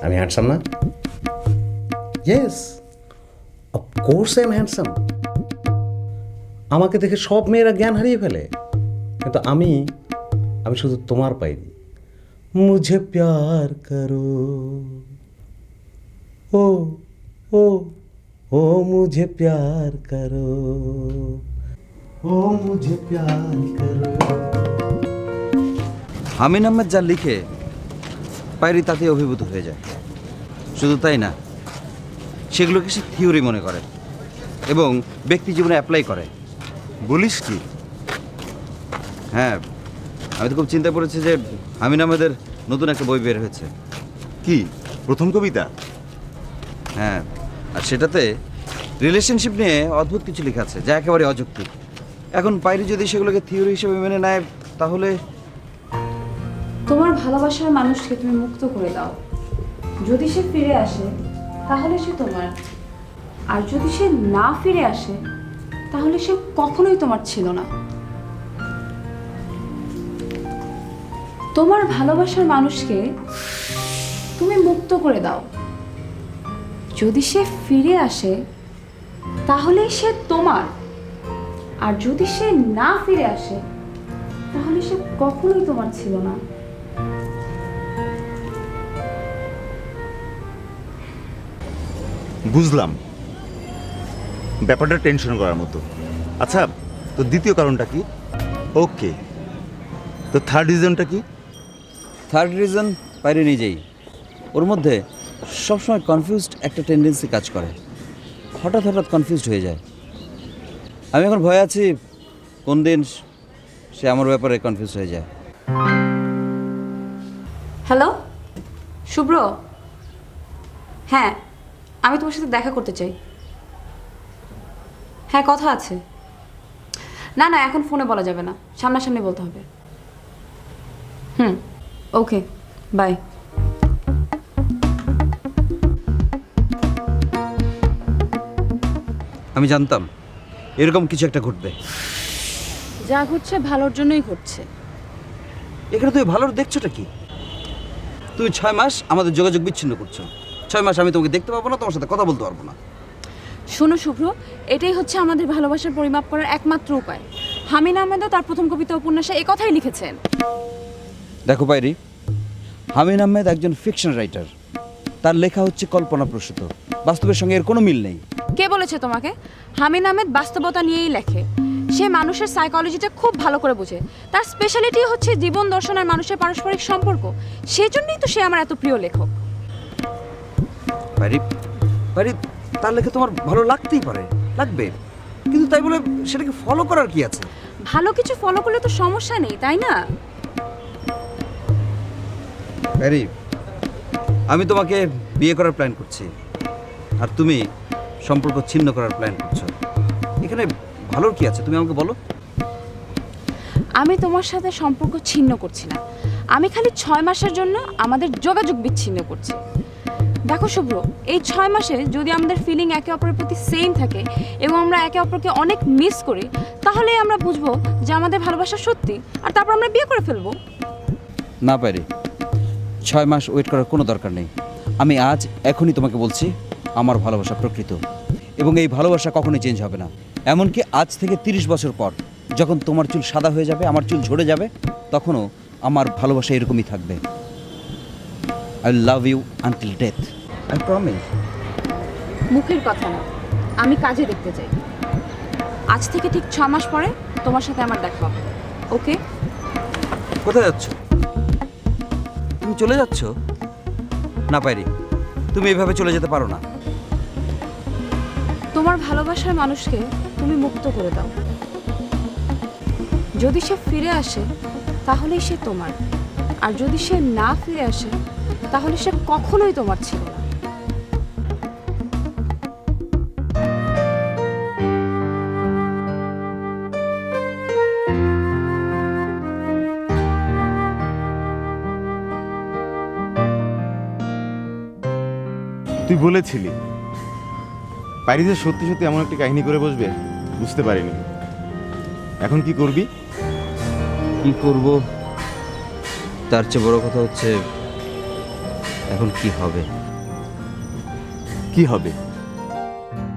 আমি হ্যান্ডসাম না? Yes, of course I am handsome. আমাকে দেখে সব মেয়েরা জ্ঞান হারিয়ে ফেলে, কিন্তু আমি শুধু তোমার পাইনি। মুঝে প্যার করো, ও ও ও মুঝে প্যার করো, ও মুঝে প্যার করো। আমিন আহমেদ যা লিখে পায়রি তাতে অভিভূত হয়ে যায়। শুধু তাই না, সেগুলোকে সে থিওরি মনে করে এবং ব্যক্তি জীবনে অ্যাপ্লাই করে। বলিস কি? হ্যাঁ, আমি তো খুব চিন্তা করেছি যে আমিন আহমেদের নতুন একটা বই বের হয়েছে। কি প্রথম কবিতা? হ্যাঁ, আর সেটাতে রিলেশনশিপ নিয়ে অদ্ভুত কিছু লেখা আছে যা একেবারে অযৌক্তিক। এখন পায়রি যদি সেগুলোকে থিওরি হিসেবে মেনে নেয় তাহলে তোমার ভালোবাসার মানুষকে তুমি মুক্ত করে দাও। যদি সে ফিরে আসে তাহলে সে তোমার, আর যদি সে না ফিরে আসে তাহলে সে কখনোই তোমার ছিল না। তোমার ভালোবাসার মানুষকে তুমি মুক্ত করে দাও। যদি সে ফিরে আসে তাহলে সে তোমার, আর যদি সে না ফিরে আসে তাহলে সে কখনোই তোমার ছিল না। বুঝলাম, ব্যাপারটা টেনশন করার মতো। আচ্ছা, তো দ্বিতীয় কারণটা কি? ওকে, তো থার্ড রিজনটা কি? থার্ড রিজন পায়রি নিজেই। ওর মধ্যে সবসময় কনফিউজড একটা টেন্ডেন্সি কাজ করে, হঠাৎ হঠাৎ কনফিউজড হয়ে যায়। আমি এখন ভয় আছি কোন দিন সে আমার ব্যাপারে কনফিউজ হয়ে যায়। হ্যালো শুভ্র, হ্যাঁ আমি তোমার সাথে দেখা করতে চাই। হ্যাঁ কথা আছে। না না এখন ফোনে বলা যাবে না, সামনাসামনি বলতে হবে। Okay bye. আমি জানতাম এরকম কিছু একটা ঘটবে। যা ঘটছে ভালোর জন্যই ঘটছে। এখানে তুমি ভালোর দেখছোটা কি? তুমি 6 মাস আমাদের যোগাযোগ বিচ্ছিন্ন করছো। 6 মাস আমি তোমাকে দেখতে পাবো না, তোমার সাথে কথা বলতে পারবো না। শোনো শুভ্র, এটাই হচ্ছে আমাদের ভালোবাসার পরিমাপ করার একমাত্র উপায়। আমিন আহমেদও তার প্রথম কবিতা উপন্যাসে এই কথাই লিখেছেন। দেখো পায়রি, আমিন আহমেদ একজন ফিকশন রাইটার। তার লেখা হচ্ছে কল্পনাপ্রসূত, বাস্তবের সঙ্গে এর কোনো মিল নেই। কে বলেছে তোমাকে? আমিন আহমেদ বাস্তবতা নিয়েই লেখে। সে মানুষের সাইকোলজিটা খুব ভালো করে বোঝে। তার স্পেশালিটি হচ্ছে জীবন দর্শন আর মানুষের পারস্পরিক সম্পর্ক। সেজন্যই তো সে আমার এত প্রিয় লেখক। পায়রি, পায়রি, তার লেখা তোমার ভালো লাগতেই পারে, লাগবে, কিন্তু তাই বলে সেটাকে ফলো করার কি আছে? ভালো কিছু ফলো করলে তো সমস্যা নেই, তাই না? পায়রি, আমি তোমাকে বিয়ে করার প্ল্যান করছি, আর তুমি সম্পর্ক ছিন্ন করার প্ল্যান করছো। এখানে ভালোর কি আছে তুমি আমাকে বলো। আমি তোমার সাথে সম্পর্ক ছিন্ন করছি না, আমি খালি 6 মাসের জন্য আমাদের যোগাযোগ বিচ্ছিন্ন করছি। দেখো শুভ্র, এই 6 মাসে যদি আমাদের ফিলিং একে অপরের প্রতি সেম থাকে এবং আমরা একে অপরকে অনেক মিস করি, তাহলেই আমরা বুঝবো যে আমাদের ভালোবাসা সত্যি, আর তারপর আমরা বিয়ে করে ফেলবো। না পারি, 6 মাস ওয়েট করার কোনো দরকার নেই। আমি আজ এখনই তোমাকে বলছি আমার ভালোবাসা প্রকৃত, এবং এই ভালোবাসা কখনোই চেঞ্জ হবে না। এমনকি আজ থেকে 30 বছর পর যখন তোমার চুল সাদা হয়ে যাবে, আমার চুল ঝরে যাবে, তখনও আমার ভালোবাসা এরকমই থাকবে। I love you until death, I promise. মুখের কথা না, আমি কাজে দেখতে চাই। আজ থেকে ঠিক 6 মাস পরে তোমার সাথে আমার দেখা হবে, ওকে? কোথায় যাচ্ছ? তুমি চলে যাচ্ছ? না পারি, তুমি এভাবে চলে যেতে পারো না। তোমার ভালোবাসার মানুষকে তুমি মুক্ত করে দাও। যদি সে ফিরে আসে তাহলেই সে তোমার, আর যদি সে না ফিরে আসে তাহলে সে কখনোই তোমার ছিল না। তুই বলেছিলি প্যারিসে সত্যি সত্যি এমন একটি কাহিনী করে বসবে, বুঝতে পারিনি। এখন কি করবি? কি করব তার চেয়ে বড় কথা হচ্ছে এখন কি হবে? কি হবে?